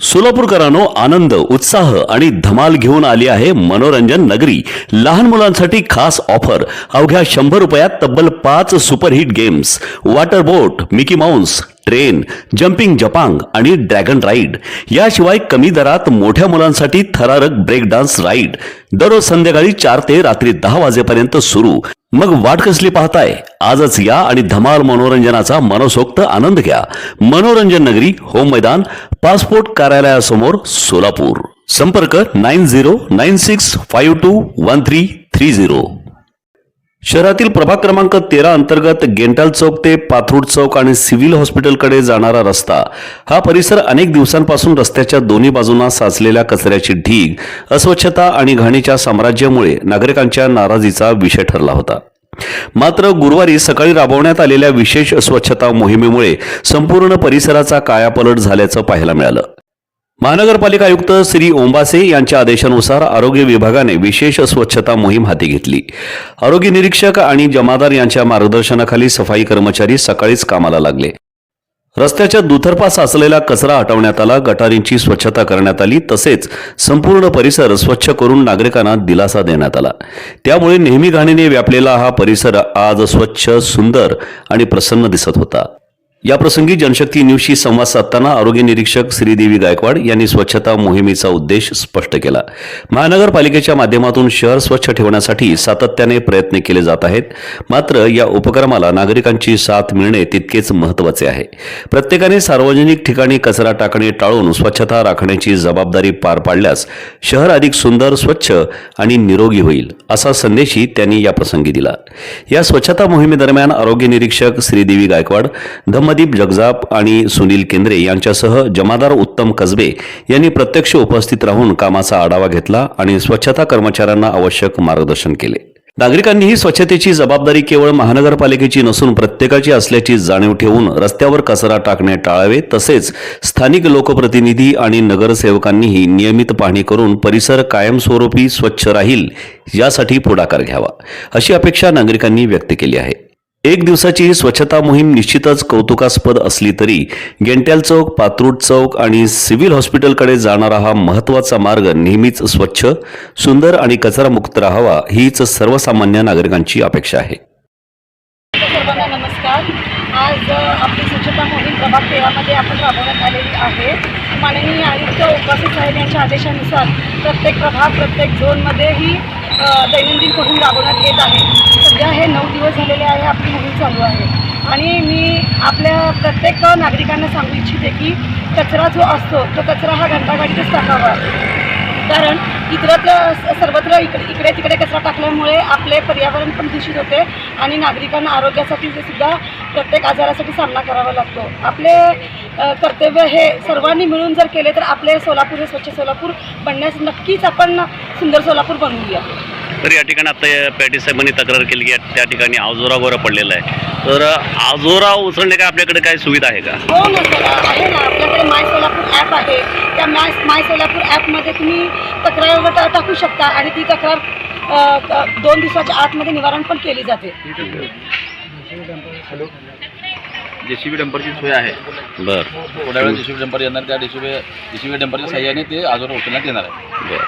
सोलापूरकरांनो, आनंद, उत्साह आणि धमाल घेऊन आली आहे मनोरंजन नगरी. लहान मुलांसाठी खास ऑफर. अवघ्या 100 रुपयात तब्बल 5 सुपरहिट गेम्स, वॉटर बोट, मिकी माउस, ट्रेन, जम्पिंग जपांग आणि ड्रॅगन राईड. याशिवाय कमी दरात मोठ्या मुलांसाठी थरारक ब्रेक डान्स राईड. दररोज संध्याकाळी 4 ते रात्री 10 वाजेपर्यंत सुरू. मग वाट कसली पाहताय? आजच या आणि धमाल मनोरंजनाचा मनसोक्त आनंद घ्या. मनोरंजन नगरी, होम मैदान, पासपोर्ट कार्यालयासमोर, सोलापूर. संपर्क 9096521330. शहरातील प्रभाग क्रमांक 13 अंतर्गत गेंटाल चौक ते पाथरूड चौक आणि सिव्हिल हॉस्पिटलकडे जाणारा रस्ता. हा परिसर अनेक दिवसांपासून रस्त्याच्या दोन्ही बाजूंना साचलेल्या कचऱ्याची ढीग, अस्वच्छता आणि घाणीच्या साम्राज्यामुळे नागरिकांच्या नाराजीचा विषय ठरला होता. मात्र गुरुवारी सकाळी राबवण्यात आलेल्या विशेष स्वच्छता मोहिमेमुळे संपूर्ण परिसराचा कायापालट झाल्याचं पाहायला मिळालं. महानगरपालिका आयुक्त श्री ओंबासे यांच्या आदेशानुसार आरोग्य विभागाने विशेष स्वच्छता मोहीम हाती घेतली. आरोग्य निरीक्षक आणि जमादार यांच्या मार्गदर्शनाखाली सफाई कर्मचारी सकाळीच कामाला लागले. रस्त्याच्या दुतर्फा साचलेला कचरा हटवण्यात आला, गटारींची स्वच्छता करण्यात आली, तसेच संपूर्ण परिसर स्वच्छ करून नागरिकांना दिलासा देण्यात आला. त्यामुळे नेहमी घाणीने व्यापलेला हा परिसर आज स्वच्छ, सुंदर आणि प्रसन्न दिसत होता. याप्रसंगी जनशक्ती न्यूजशी संवाद साधताना आरोग्य निरीक्षक श्रीदेवी गायकवाड यांनी स्वच्छता मोहिमेचा उद्देश स्पष्ट केला. महानगरपालिकेच्या माध्यमातून शहर स्वच्छ ठेवण्यासाठी सातत्याने प्रयत्न केले जात आहेत. मात्र या उपक्रमाला नागरिकांची साथ मिळणे तितकेच महत्त्वाचे आहे. प्रत्येकाने सार्वजनिक ठिकाणी कचरा टाकणे टाळून स्वच्छता राखण्याची जबाबदारी पार पाडल्यास शहर अधिक सुंदर, स्वच्छ आणि निरोगी होईल, असा संदेशही त्यांनी याप्रसंगी दिला. या स्वच्छता मोहिमेदरम्यान आरोग्य निरीक्षक श्रीदेवी गायकवाड, धम्मदीप जगजाप आणि सुनील केंद्रे यांच्यासह जमादार उत्तम कसबे यांनी प्रत्यक्ष उपस्थित राहून कामाचा आढावा घेतला आणि स्वच्छता कर्मचाऱ्यांना आवश्यक मार्गदर्शन केले. नागरिकांनीही स्वच्छतेची जबाबदारी केवळ महानगरपालिकेची नसून प्रत्येकाची असल्याची जाणीव ठेवून रस्त्यावर कचरा टाकणे टाळावे. तसेच स्थानिक लोकप्रतिनिधी आणि नगरसेवकांनीही नियमित पाहणी करून परिसर कायमस्वरूपी स्वच्छ राहील यासाठी पुढाकार घ्यावा, अशी अपेक्षा नागरिकांनी व्यक्त केली आहे. एक दिवसाची ही स्वच्छता मोहीम निश्चितच कौतुकास्पद असली तरी गेंट्याल चौक, पाथरूड चौक आणि सिव्हिल हॉस्पिटलकडे जाणारा हा महत्त्वाचा मार्ग नेहमीच स्वच्छ, सुंदर आणि कचरामुक्त राहावा, हीच सर्वसामान्य नागरिकांची अपेक्षा आहे. सर्वांना नमस्कार. आज आपली स्वच्छता मोहीम प्रभाग 13 मध्ये आपण राबवण्यात आलेली आहे. माननीय आयुक्त ओंबासे साहेब यांच्या आदेशानुसार प्रत्येक प्रभाग, प्रत्येक झोनमध्ये ही दैनंदिन मोहीम राबवण्यात येत आहे. सध्या हे 9 दिवस झालेले आहे आपली मोहीम चालू आहे. आणि मी आपल्या प्रत्येक नागरिकांना सांगू इच्छिते की कचरा जो असतो तो कचरा हा घंटागाडीतच टाकावा. कारण इतरत्र सर्वत्र इकडे तिकडे कचरा टाकल्यामुळे आपले पर्यावरण पण दूषित होते आणि नागरिकांना आरोग्यासाठी सुद्धा प्रत्येक आजारासाठी सामना करावा लागतो. आपले कर्तव्य हे सर्वांनी मिळून जर केले तर आपले सोलापूर हे स्वच्छ सोलापूर बनण्यास नक्कीच आपण सुंदर सोलापूर बनवूया. तर या ठिकाणी आता पॅटी साहेबांनी तक्रार केली की त्या ठिकाणी आजोरा गोरा पडलेला आहे. तर आजोरा उचलणे काय आपल्याकडे काय सुविधा आहे का? हो ना सर, आहे ना. आपल्याकडे माय सोलापूर ॲप आहे. त्या माय सोलापूर ॲपमध्ये तुम्ही तक्रार टाकू शकता आणि ती तक्रार 2 दिवसाच्या आतमध्ये निवारण पण केली जाते. जेसीबी डंपरची सोय आहे. बरं, थोड्या वेळा जेसीबी डंपर येणार, त्या जेसीबी डंपरच्या साह्याने ते आजोरा उचलण्यात येणार आहे. बरं.